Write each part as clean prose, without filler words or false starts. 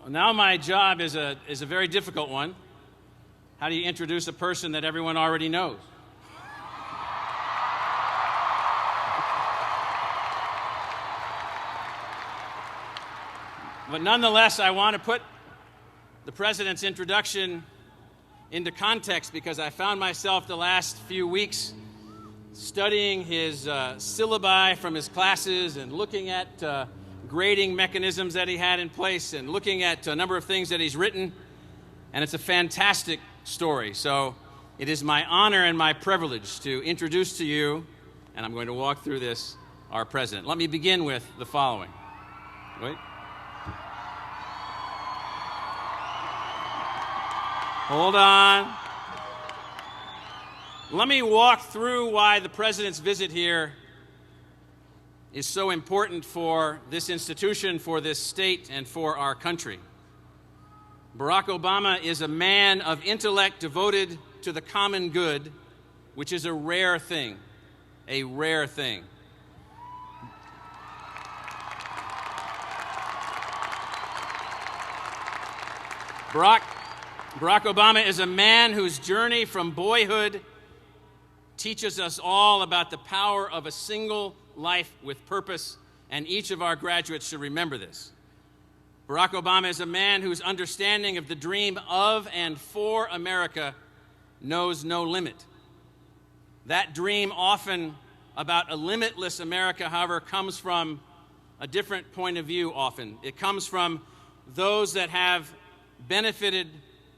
Now my job is a very difficult one. How do you introduce a person that everyone already knows? But nonetheless, I want to put the President's introduction into context because I found myself the last few weeks studying his syllabi from his classes and looking at grading mechanisms that he had in place and looking at a number of things that he's written, and it's a fantastic story. So it is my honor and my privilege to introduce to you, and I'm going to walk through this, our President. Let me begin with the following. Wait. Hold on. Let me walk through why the President's visit here is so important for this institution, for this state, and for our country. Barack Obama is a man of intellect devoted to the common good, which is a rare thing, a rare thing. Barack Obama is a man whose journey from boyhood teaches us all about the power of a single life with purpose, and each of our graduates should remember this. Barack Obama is a man whose understanding of the dream of and for America knows no limit. That dream, often about a limitless America, however, comes from a different point of view often. It comes from those that have benefited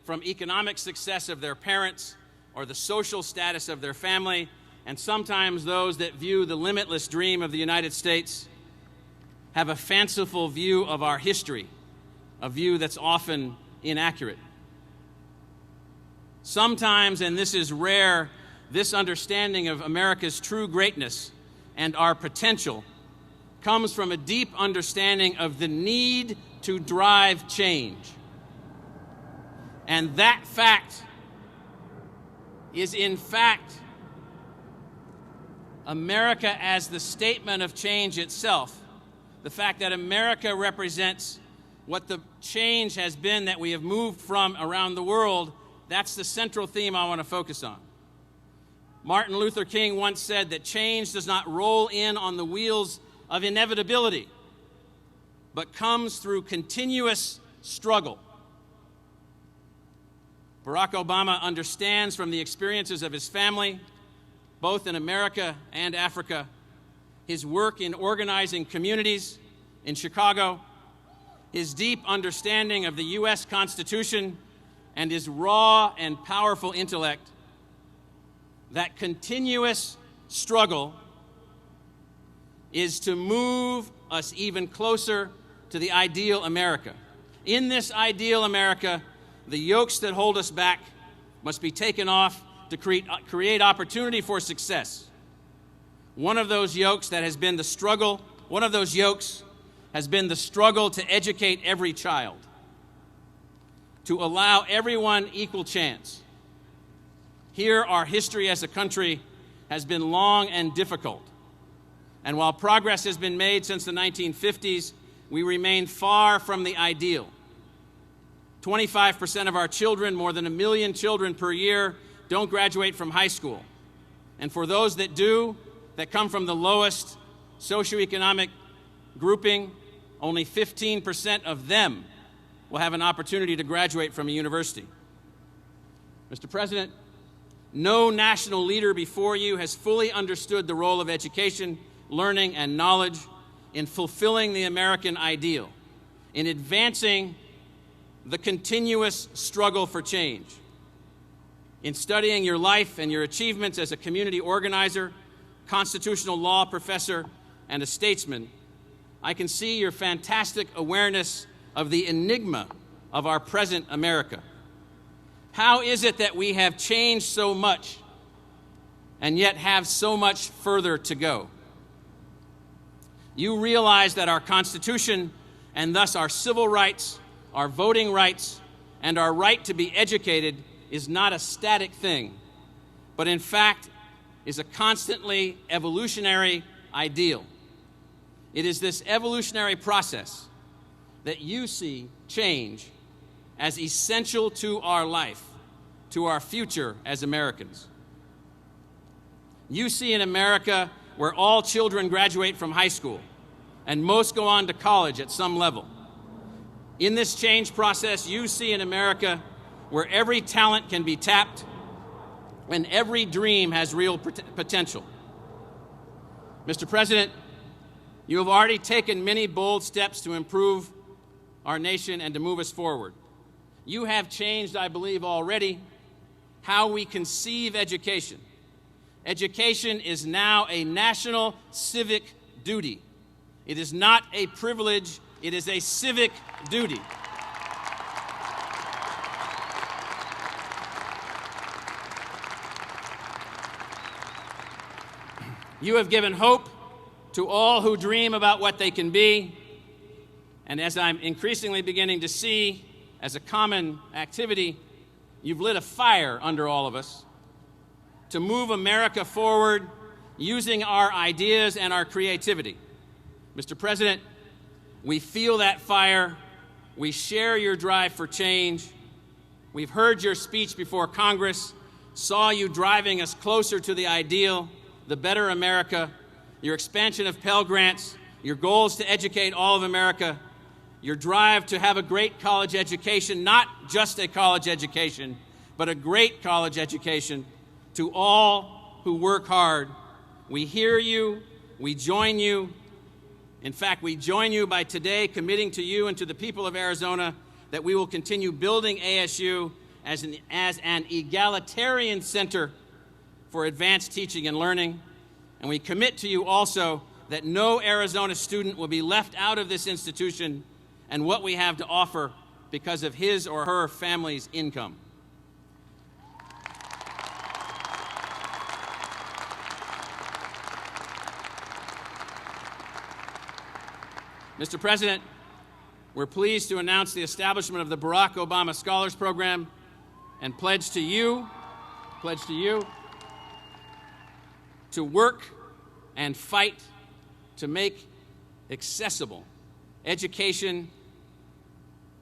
from economic success of their parents or the social status of their family, and sometimes those that view the limitless dream of the United States have a fanciful view of our history, a view that's often inaccurate. Sometimes, and this is rare, this understanding of America's true greatness and our potential comes from a deep understanding of the need to drive change. And that fact is, in fact, America as the statement of change itself. The fact that America represents what the change has been that we have moved from around the world, that's the central theme I want to focus on. Martin Luther King once said that change does not roll in on the wheels of inevitability, but comes through continuous struggle. Barack Obama understands from the experiences of his family, both in America and Africa, his work in organizing communities in Chicago, his deep understanding of the U.S. Constitution, and his raw and powerful intellect, that continuous struggle is to move us even closer to the ideal America. In this ideal America, the yokes that hold us back must be taken off to create opportunity for success. One of those yokes that has been the struggle, one of those yokes has been the struggle to educate every child, to allow everyone equal chance. Here, our history as a country has been long and difficult. And while progress has been made since the 1950s, we remain far from the ideal. 25% of our children, more than 1 million children per year, don't graduate from high school. And for those that do, that come from the lowest socioeconomic grouping, only 15% of them will have an opportunity to graduate from a university. Mr. President, no national leader before you has fully understood the role of education, learning, and knowledge in fulfilling the American ideal, in advancing the continuous struggle for change. In studying your life and your achievements as a community organizer, constitutional law professor, and a statesman, I can see your fantastic awareness of the enigma of our present America. How is it that we have changed so much and yet have so much further to go? You realize that our Constitution, and thus our civil rights, our voting rights, and our right to be educated is not a static thing, but in fact is a constantly evolutionary ideal. It is this evolutionary process that you see change as essential to our life, to our future as Americans. You see an America where all children graduate from high school and most go on to college at some level. In this change process, you see an America where every talent can be tapped and every dream has real potential. Mr. President, you have already taken many bold steps to improve our nation and to move us forward. You have changed, I believe, already how we conceive education. Education is now a national civic duty. It is not a privilege, it is a civic duty. You have given hope to all who dream about what they can be, and as I'm increasingly beginning to see as a common activity, you've lit a fire under all of us to move America forward using our ideas and our creativity. Mr. President, we feel that fire. We share your drive for change. We've heard your speech before Congress, saw you driving us closer to the ideal, the better America, your expansion of Pell Grants, your goals to educate all of America, your drive to have a great college education, not just a college education, but a great college education to all who work hard. We hear you, we join you. In fact, we join you by today committing to you and to the people of Arizona that we will continue building ASU as an egalitarian center for advanced teaching and learning. And we commit to you also that no Arizona student will be left out of this institution and what we have to offer because of his or her family's income. Mr. President, we're pleased to announce the establishment of the Barack Obama Scholars Program and pledge to you to work and fight to make accessible education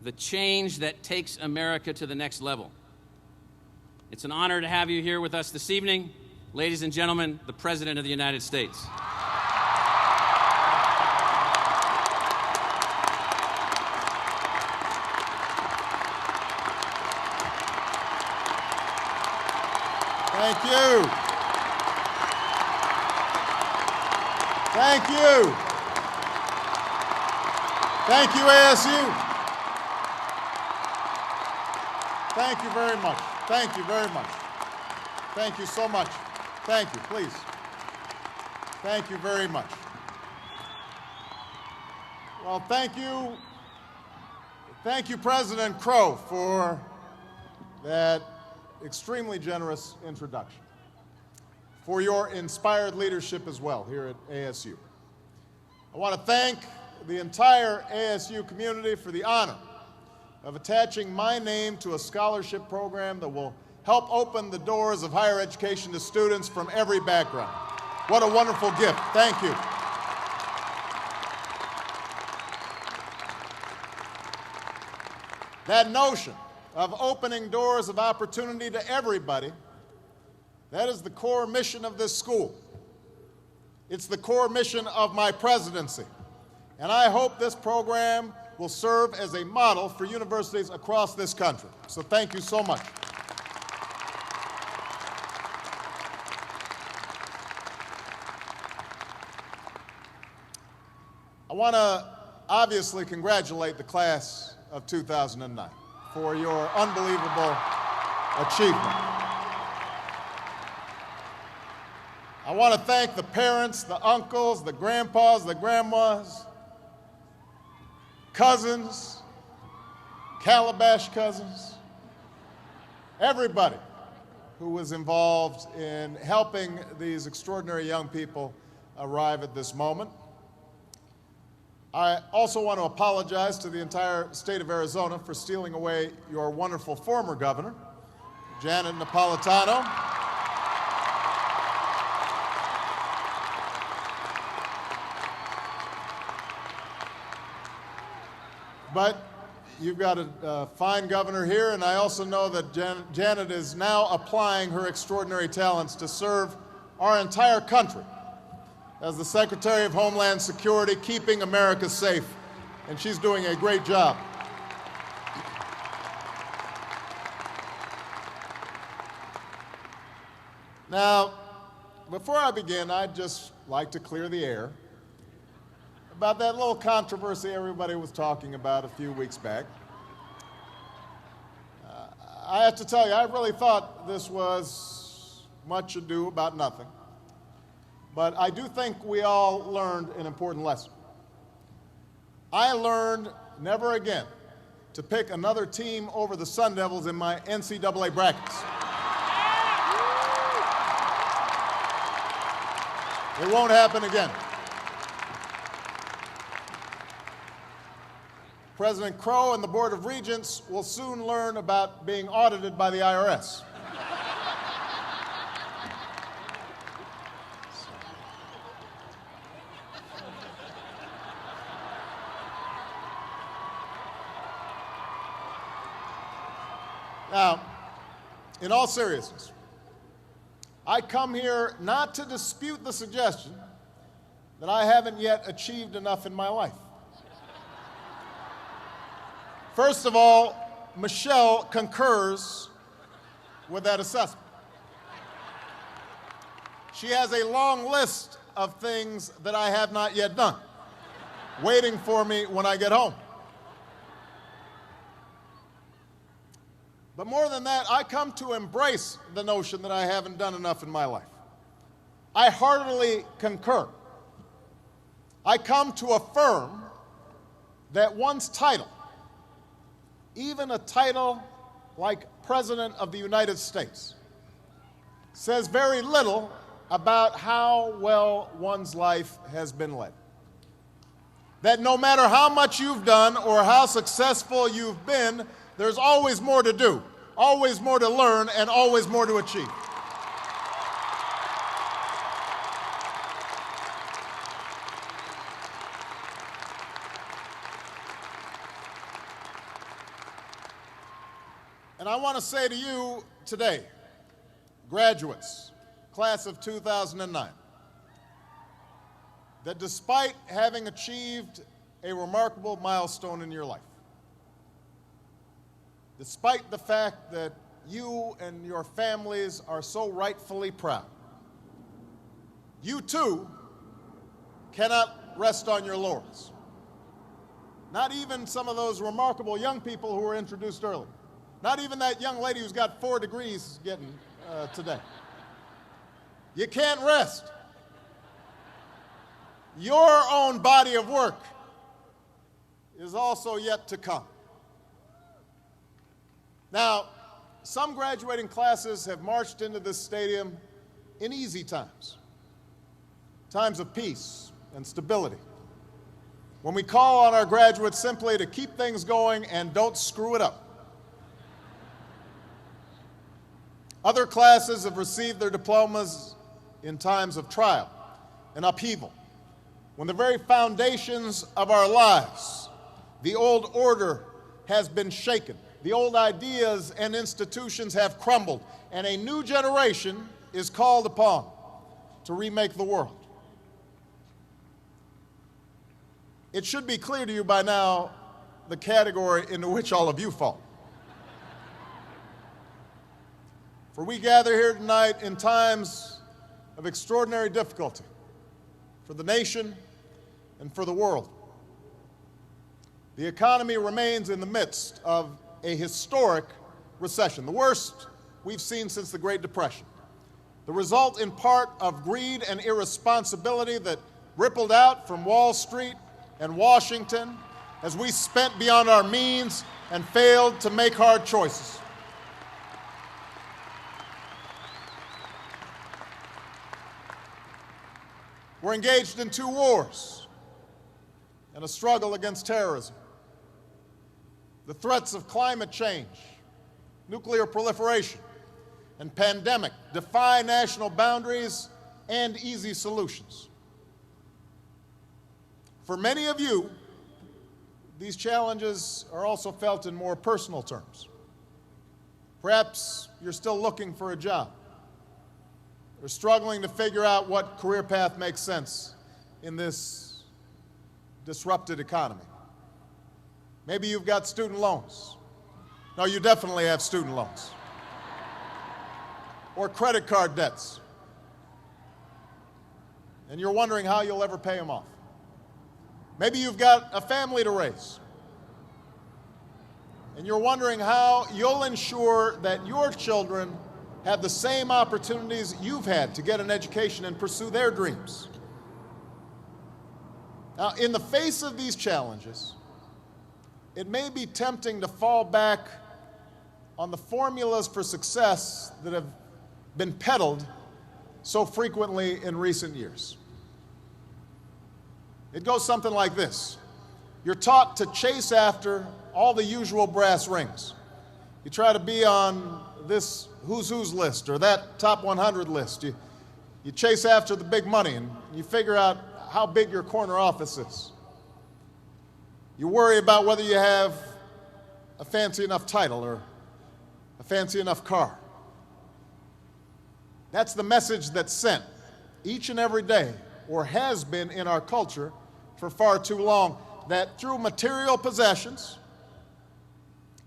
the change that takes America to the next level. It's an honor to have you here with us this evening. Ladies and gentlemen, the President of the United States. Thank you. Thank you. Thank you, ASU. Thank you very much. Thank you very much. Thank you so much. Thank you, please. Thank you very much. Well, thank you. Thank you, President Crow, for that extremely generous introduction, for your inspired leadership as well here at ASU. I want to thank the entire ASU community for the honor of attaching my name to a scholarship program that will help open the doors of higher education to students from every background. What a wonderful gift. Thank you. That notion of opening doors of opportunity to everybody, that is the core mission of this school. It's the core mission of my presidency. And I hope this program will serve as a model for universities across this country. So thank you so much. I want to obviously congratulate the class of 2009 for your unbelievable achievement. I want to thank the parents, the uncles, the grandpas, the grandmas, cousins, Calabash cousins, everybody who was involved in helping these extraordinary young people arrive at this moment. I also want to apologize to the entire state of Arizona for stealing away your wonderful former governor, Janet Napolitano. But you've got a fine governor here, and I also know that Janet is now applying her extraordinary talents to serve our entire country as the Secretary of Homeland Security, keeping America safe, and she's doing a great job. Now, before I begin, I'd just like to clear the air about that little controversy everybody was talking about a few weeks back. I have to tell you, I really thought this was much ado about nothing. But I do think we all learned an important lesson. I learned never again to pick another team over the Sun Devils in my NCAA brackets. It won't happen again. President Crow and the Board of Regents will soon learn about being audited by the IRS. Now, in all seriousness, I come here not to dispute the suggestion that I haven't yet achieved enough in my life. First of all, Michelle concurs with that assessment. She has a long list of things that I have not yet done, waiting for me when I get home. But more than that, I come to embrace the notion that I haven't done enough in my life. I heartily concur. I come to affirm that one's title, even a title like President of the United States, says very little about how well one's life has been led. That no matter how much you've done or how successful you've been, there's always more to do, always more to learn, and always more to achieve. And I want to say to you today, graduates, class of 2009, that despite having achieved a remarkable milestone in your life, despite the fact that you and your families are so rightfully proud, you too cannot rest on your laurels. Not even some of those remarkable young people who were introduced earlier. Not even that young lady who's got 4 degrees getting today. You can't rest. Your own body of work is also yet to come. Now, some graduating classes have marched into this stadium in easy times, times of peace and stability, when we call on our graduates simply to keep things going and don't screw it up. Other classes have received their diplomas in times of trial and upheaval, when the very foundations of our lives, the old order, has been shaken. The old ideas and institutions have crumbled, and a new generation is called upon to remake the world. It should be clear to you by now the category into which all of you fall. For we gather here tonight in times of extraordinary difficulty for the nation and for the world. The economy remains in the midst of a historic recession, the worst we've seen since the Great Depression. The result in part of greed and irresponsibility that rippled out from Wall Street and Washington as we spent beyond our means and failed to make hard choices. We're engaged in 2 wars and a struggle against terrorism. The threats of climate change, nuclear proliferation, and pandemic defy national boundaries and easy solutions. For many of you, these challenges are also felt in more personal terms. Perhaps you're still looking for a job, or struggling to figure out what career path makes sense in this disrupted economy. Maybe you've got student loans. No, you definitely have student loans. Or credit card debts. And you're wondering how you'll ever pay them off. Maybe you've got a family to raise. And you're wondering how you'll ensure that your children have the same opportunities you've had to get an education and pursue their dreams. Now, in the face of these challenges, it may be tempting to fall back on the formulas for success that have been peddled so frequently in recent years. It goes something like this. You're taught to chase after all the usual brass rings. You try to be on this who's who's list or that top 100 list. You chase after the big money and you figure out how big your corner office is. You worry about whether you have a fancy enough title or a fancy enough car. That's the message that's sent each and every day, or has been in our culture for far too long, that through material possessions,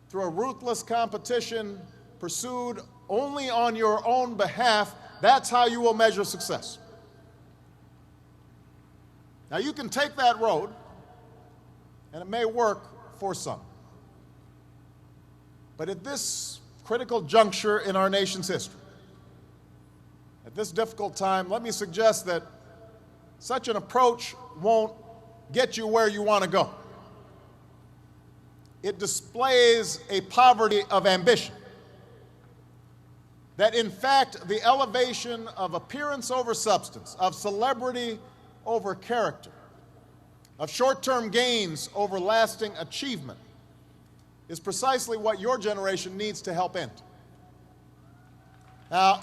through a ruthless competition pursued only on your own behalf, that's how you will measure success. Now, you can take that road, and it may work for some. But at this critical juncture in our nation's history, at this difficult time, let me suggest that such an approach won't get you where you want to go. It displays a poverty of ambition. That in fact, the elevation of appearance over substance, of celebrity over character, of short-term gains over lasting achievement, is precisely what your generation needs to help end. Now,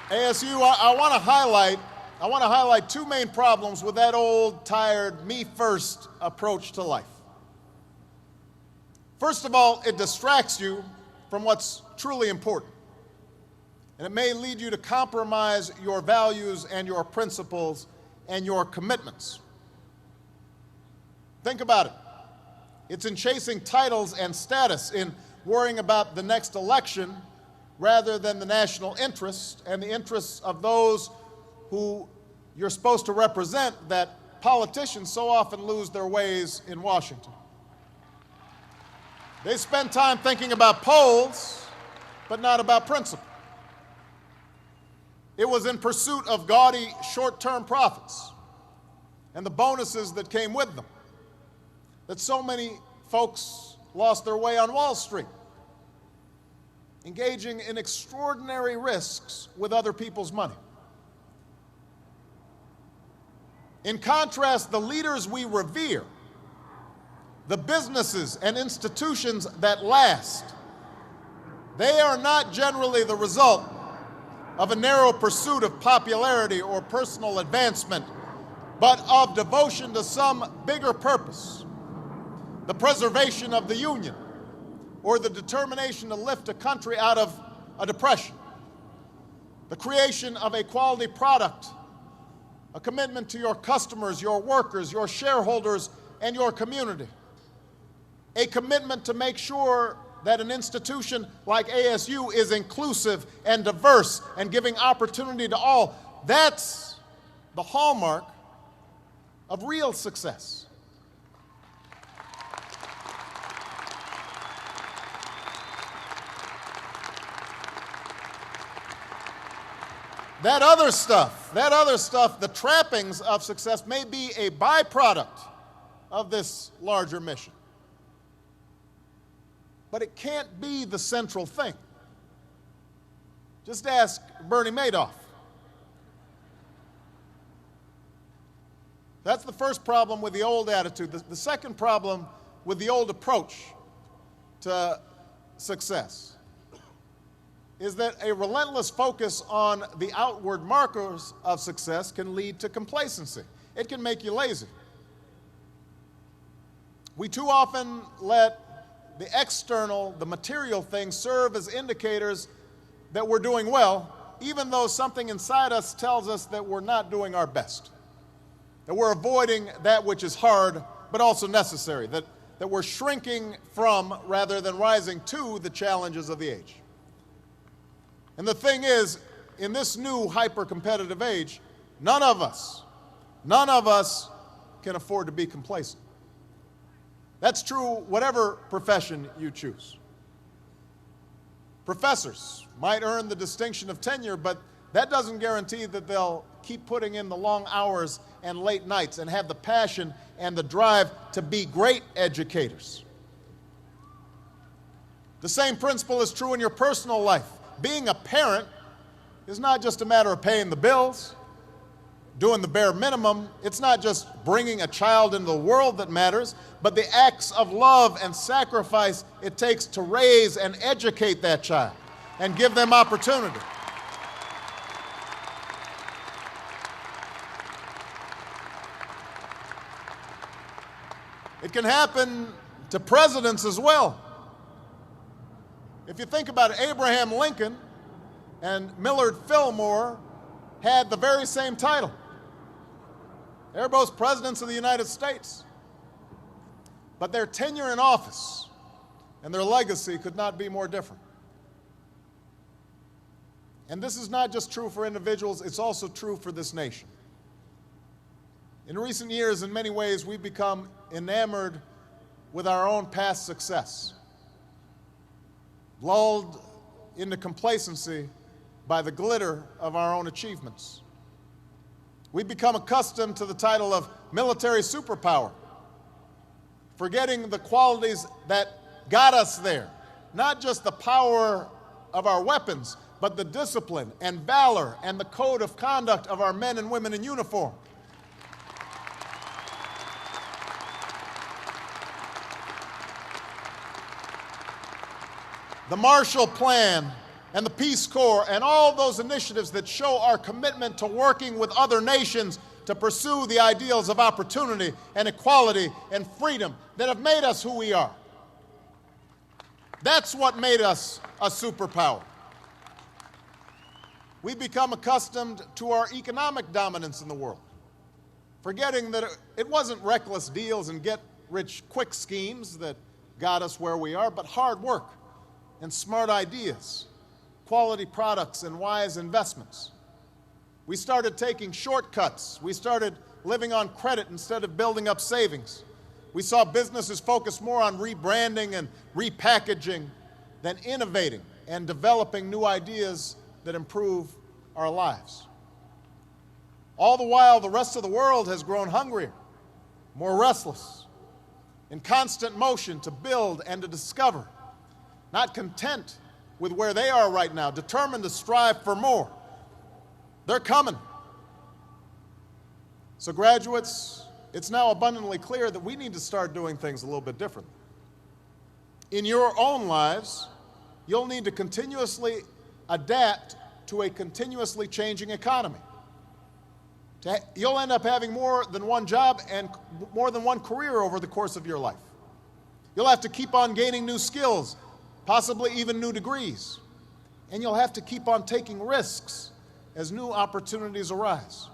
ASU, I want to highlight two main problems with that old, tired, me-first approach to life. First of all, it distracts you from what's truly important. And it may lead you to compromise your values and your principles and your commitments. Think about it. It's in chasing titles and status, in worrying about the next election, rather than the national interest and the interests of those who you're supposed to represent, that politicians so often lose their ways in Washington. They spend time thinking about polls, but not about principle. It was in pursuit of gaudy short-term profits and the bonuses that came with them that so many folks lost their way on Wall Street, engaging in extraordinary risks with other people's money. In contrast, the leaders we revere, the businesses and institutions that last, they are not generally the result of a narrow pursuit of popularity or personal advancement, but of devotion to some bigger purpose, the preservation of the Union, or the determination to lift a country out of a depression, the creation of a quality product, a commitment to your customers, your workers, your shareholders, and your community, a commitment to make sure that an institution like ASU is inclusive and diverse and giving opportunity to all. That's the hallmark of real success. That other stuff, the trappings of success, may be a byproduct of this larger mission. But it can't be the central thing. Just ask Bernie Madoff. That's the first problem with the old attitude. The second problem with the old approach to success is that a relentless focus on the outward markers of success can lead to complacency. It can make you lazy. We too often let the external, the material things serve as indicators that we're doing well, even though something inside us tells us that we're not doing our best, that we're avoiding that which is hard but also necessary, that we're shrinking from rather than rising to the challenges of the age. And the thing is, in this new hyper-competitive age, none of us can afford to be complacent. That's true whatever profession you choose. Professors might earn the distinction of tenure, but that doesn't guarantee that they'll keep putting in the long hours and late nights and have the passion and the drive to be great educators. The same principle is true in your personal life. Being a parent is not just a matter of paying the bills, doing the bare minimum. It's not just bringing a child into the world that matters, but the acts of love and sacrifice it takes to raise and educate that child and give them opportunity. It can happen to presidents as well. If you think about it, Abraham Lincoln and Millard Fillmore had the very same title. They're both presidents of the United States. But their tenure in office and their legacy could not be more different. And this is not just true for individuals, it's also true for this nation. In recent years, in many ways, we've become enamored with our own past success, lulled into complacency by the glitter of our own achievements. We've become accustomed to the title of military superpower, forgetting the qualities that got us there, not just the power of our weapons, but the discipline and valor and the code of conduct of our men and women in uniform. The Marshall Plan and the Peace Corps and all those initiatives that show our commitment to working with other nations to pursue the ideals of opportunity and equality and freedom that have made us who we are. That's what made us a superpower. We've become accustomed to our economic dominance in the world, forgetting that it wasn't reckless deals and get-rich-quick schemes that got us where we are, but hard work and smart ideas, quality products and wise investments. We started taking shortcuts. We started living on credit instead of building up savings. We saw businesses focus more on rebranding and repackaging than innovating and developing new ideas that improve our lives. All the while, the rest of the world has grown hungrier, more restless, in constant motion to build and to discover, not content with where they are right now, determined to strive for more. They're coming. So graduates, it's now abundantly clear that we need to start doing things a little bit differently. In your own lives, you'll need to continuously adapt to a continuously changing economy. You'll end up having more than one job and more than one career over the course of your life. You'll have to keep on gaining new skills, possibly even new degrees. And you'll have to keep on taking risks as new opportunities arise.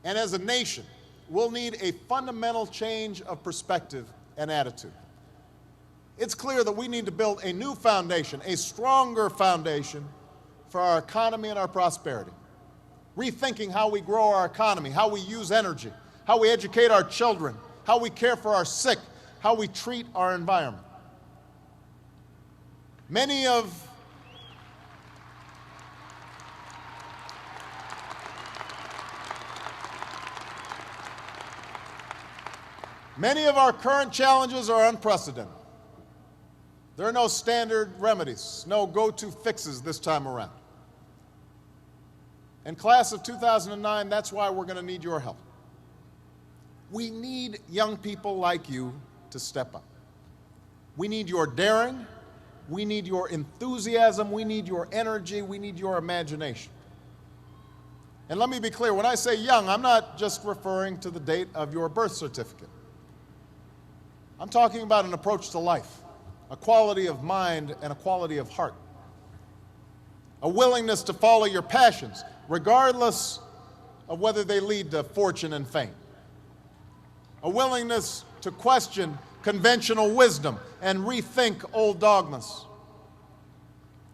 And as a nation, we'll need a fundamental change of perspective and attitude. It's clear that we need to build a new foundation, a stronger foundation for our economy and our prosperity. Rethinking how we grow our economy, how we use energy, how we educate our children, how we care for our sick, how we treat our environment. Many of our current challenges are unprecedented. There are no standard remedies, no go-to fixes this time around. And class of 2009, that's why we're going to need your help. We need young people like you to step up. We need your daring, We need your enthusiasm, we need your energy, we need your imagination. And let me be clear, when I say young, I'm not just referring to the date of your birth certificate. I'm talking about an approach to life, a quality of mind and a quality of heart, a willingness to follow your passions, regardless of whether they lead to fortune and fame, a willingness to question conventional wisdom and rethink old dogmas,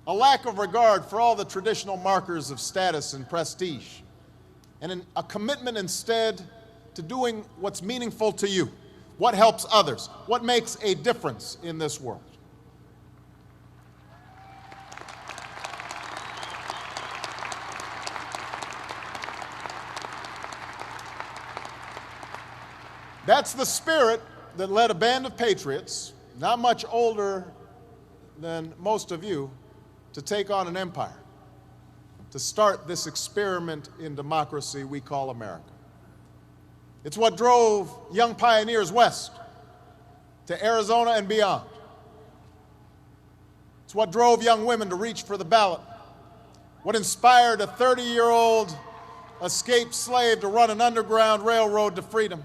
a lack of regard for all the traditional markers of status and prestige, and a commitment instead to doing what's meaningful to you, what helps others, what makes a difference in this world. That's the spirit that led a band of patriots, not much older than most of you, to take on an empire, to start this experiment in democracy we call America. It's what drove young pioneers west to Arizona and beyond. It's what drove young women to reach for the ballot, what inspired a 30-year-old escaped slave to run an underground railroad to freedom,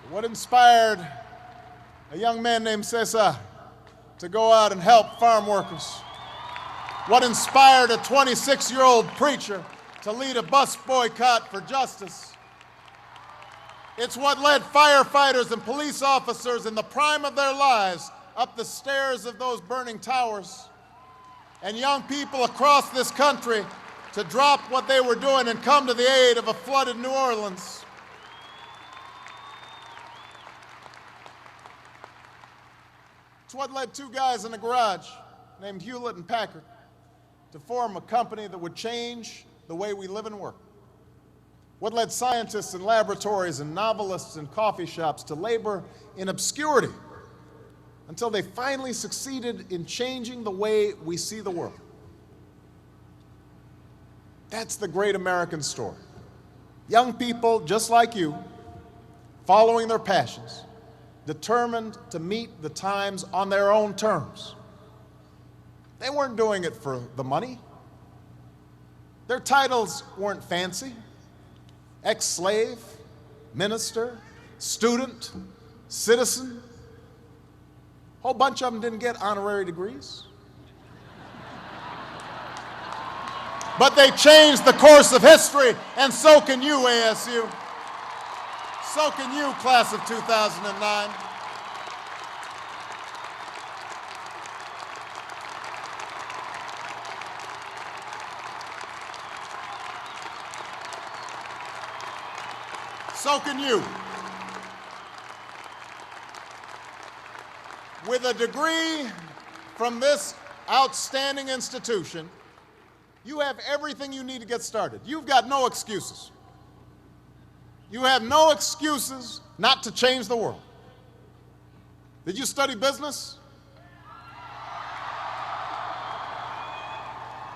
what inspired a young man named Cesar to go out and help farm workers, what inspired a 26-year-old preacher to lead a bus boycott for justice. It's what led firefighters and police officers in the prime of their lives up the stairs of those burning towers, and young people across this country to drop what they were doing and come to the aid of a flooded New Orleans. It's what led two guys in a garage named Hewlett and Packard to form a company that would change the way we live and work. What led scientists in laboratories and novelists in coffee shops to labor in obscurity until they finally succeeded in changing the way we see the world. That's the great American story. Young people just like you, following their passions, determined to meet the times on their own terms. They weren't doing it for the money. Their titles weren't fancy. Ex-slave, minister, student, citizen. A whole bunch of them didn't get honorary degrees. But they changed the course of history, and so can you, ASU. So can you, class of 2009. So can you. With a degree from this outstanding institution, you have everything you need to get started. You've got no excuses. You have no excuses not to change the world. Did you study business?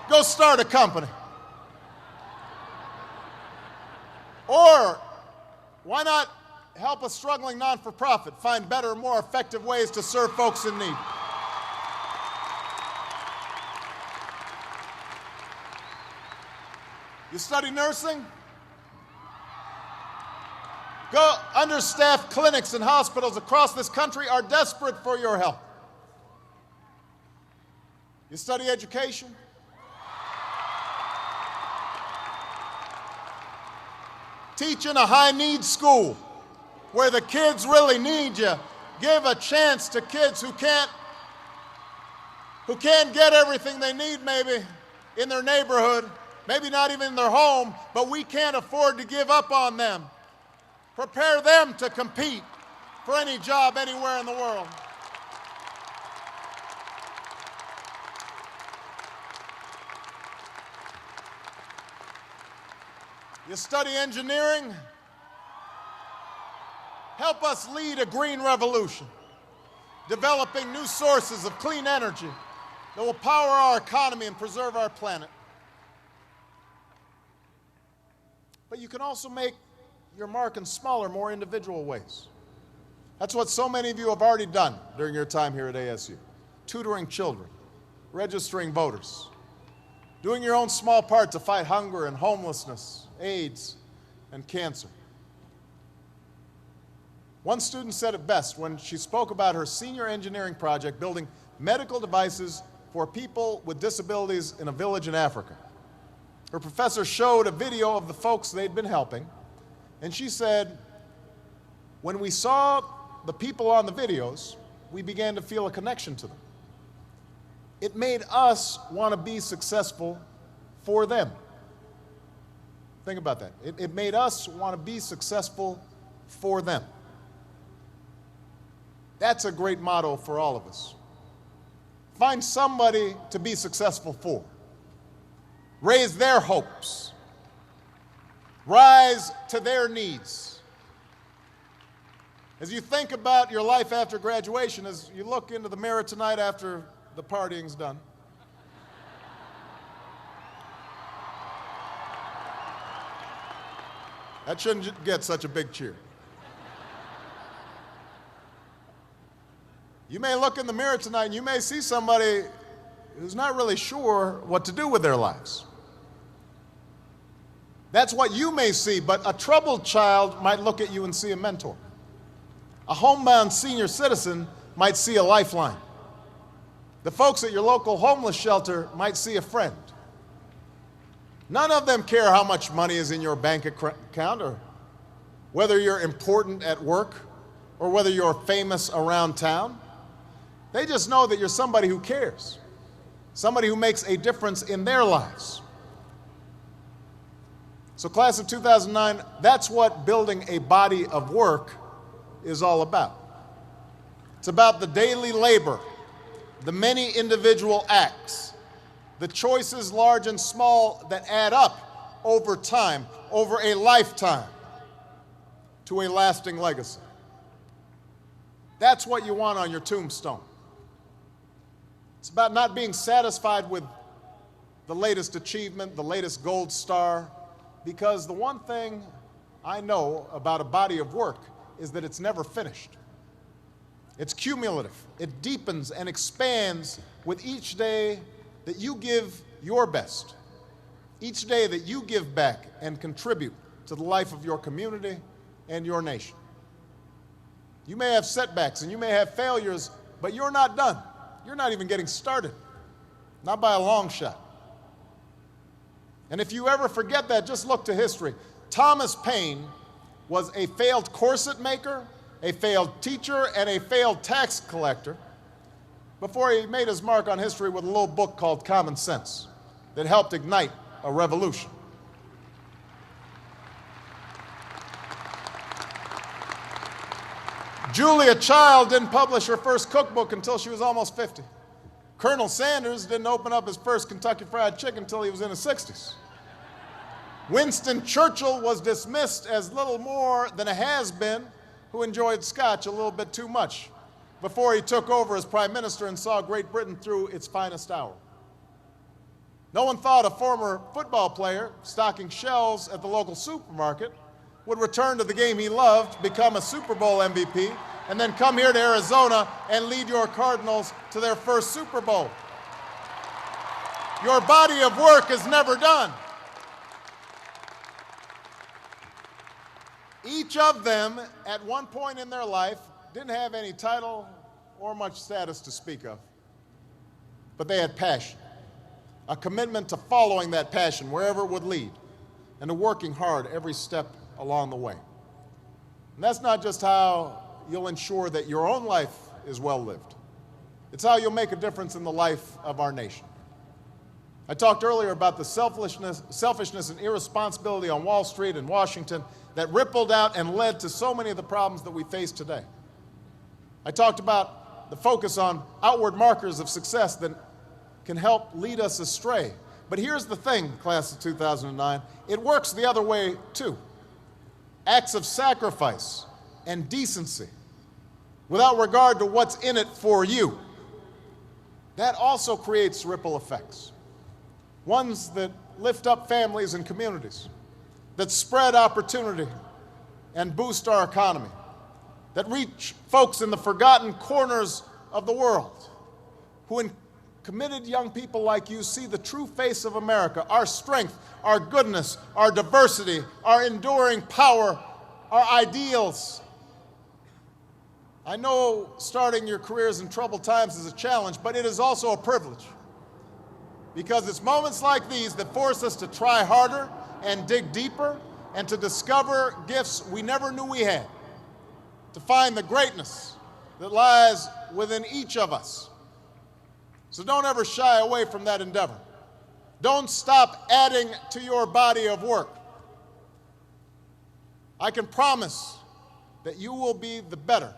Go start a company. Or why not help a struggling non-for-profit find better, more effective ways to serve folks in need? You study nursing? Go. Understaffed clinics and hospitals across this country are desperate for your help. You study education? Teach in a high-needs school where the kids really need you. Give a chance to kids who can't get everything they need maybe in their neighborhood, maybe not even in their home, but we can't afford to give up on them. Prepare them to compete for any job anywhere in the world. You study engineering? Help us lead a green revolution, developing new sources of clean energy that will power our economy and preserve our planet. But you can also make your mark in smaller, more individual ways. That's what so many of you have already done during your time here at ASU. Tutoring children, registering voters, doing your own small part to fight hunger and homelessness, AIDS, and cancer. One student said it best when she spoke about her senior engineering project building medical devices for people with disabilities in a village in Africa. Her professor showed a video of the folks they'd been helping, and she said, when we saw the people on the videos, we began to feel a connection to them. It made us want to be successful for them. Think about that. It made us want to be successful for them. That's a great motto for all of us. Find somebody to be successful for. Raise their hopes. Rise to their needs. As you think about your life after graduation, as you look into the mirror tonight after the partying's done, that shouldn't get such a big cheer. You may look in the mirror tonight and you may see somebody who's not really sure what to do with their lives. That's what you may see, but a troubled child might look at you and see a mentor. A homebound senior citizen might see a lifeline. The folks at your local homeless shelter might see a friend. None of them care how much money is in your bank account or whether you're important at work or whether you're famous around town. They just know that you're somebody who cares, somebody who makes a difference in their lives. So class of 2009, that's what building a body of work is all about. It's about the daily labor, the many individual acts, the choices large and small that add up over time, over a lifetime, to a lasting legacy. That's what you want on your tombstone. It's about not being satisfied with the latest achievement, the latest gold star, because the one thing I know about a body of work is that it's never finished. It's cumulative. It deepens and expands with each day that you give your best, each day that you give back and contribute to the life of your community and your nation. You may have setbacks and you may have failures, but you're not done. You're not even getting started, not by a long shot. And if you ever forget that, just look to history. Thomas Paine was a failed corset maker, a failed teacher, and a failed tax collector before he made his mark on history with a little book called Common Sense that helped ignite a revolution. Julia Child didn't publish her first cookbook until she was almost 50. Colonel Sanders didn't open up his first Kentucky Fried Chicken until he was in his 60s. Winston Churchill was dismissed as little more than a has-been who enjoyed scotch a little bit too much before he took over as prime minister and saw Great Britain through its finest hour. No one thought a former football player stocking shelves at the local supermarket would return to the game he loved, become a Super Bowl MVP, and then come here to Arizona and lead your Cardinals to their first Super Bowl. Your body of work is never done. Each of them, at one point in their life, didn't have any title or much status to speak of, but they had passion, a commitment to following that passion wherever it would lead, and to working hard every step along the way. And that's not just how you'll ensure that your own life is well lived. It's how you'll make a difference in the life of our nation. I talked earlier about the selfishness and irresponsibility on Wall Street and Washington that rippled out and led to so many of the problems that we face today. I talked about the focus on outward markers of success that can help lead us astray. But here's the thing, class of 2009, it works the other way too. Acts of sacrifice and decency without regard to what's in it for you. That also creates ripple effects. Ones that lift up families and communities, that spread opportunity and boost our economy, that reach folks in the forgotten corners of the world, who in committed young people like you see the true face of America, our strength, our goodness, our diversity, our enduring power, our ideals. I know starting your careers in troubled times is a challenge, but it is also a privilege, because it's moments like these that force us to try harder and dig deeper and to discover gifts we never knew we had, to find the greatness that lies within each of us. So don't ever shy away from that endeavor. Don't stop adding to your body of work. I can promise that you will be the better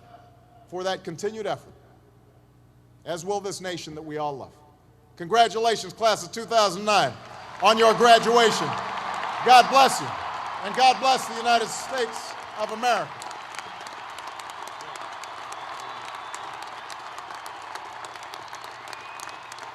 for that continued effort, as will this nation that we all love. Congratulations, class of 2009, on your graduation. God bless you, and God bless the United States of America.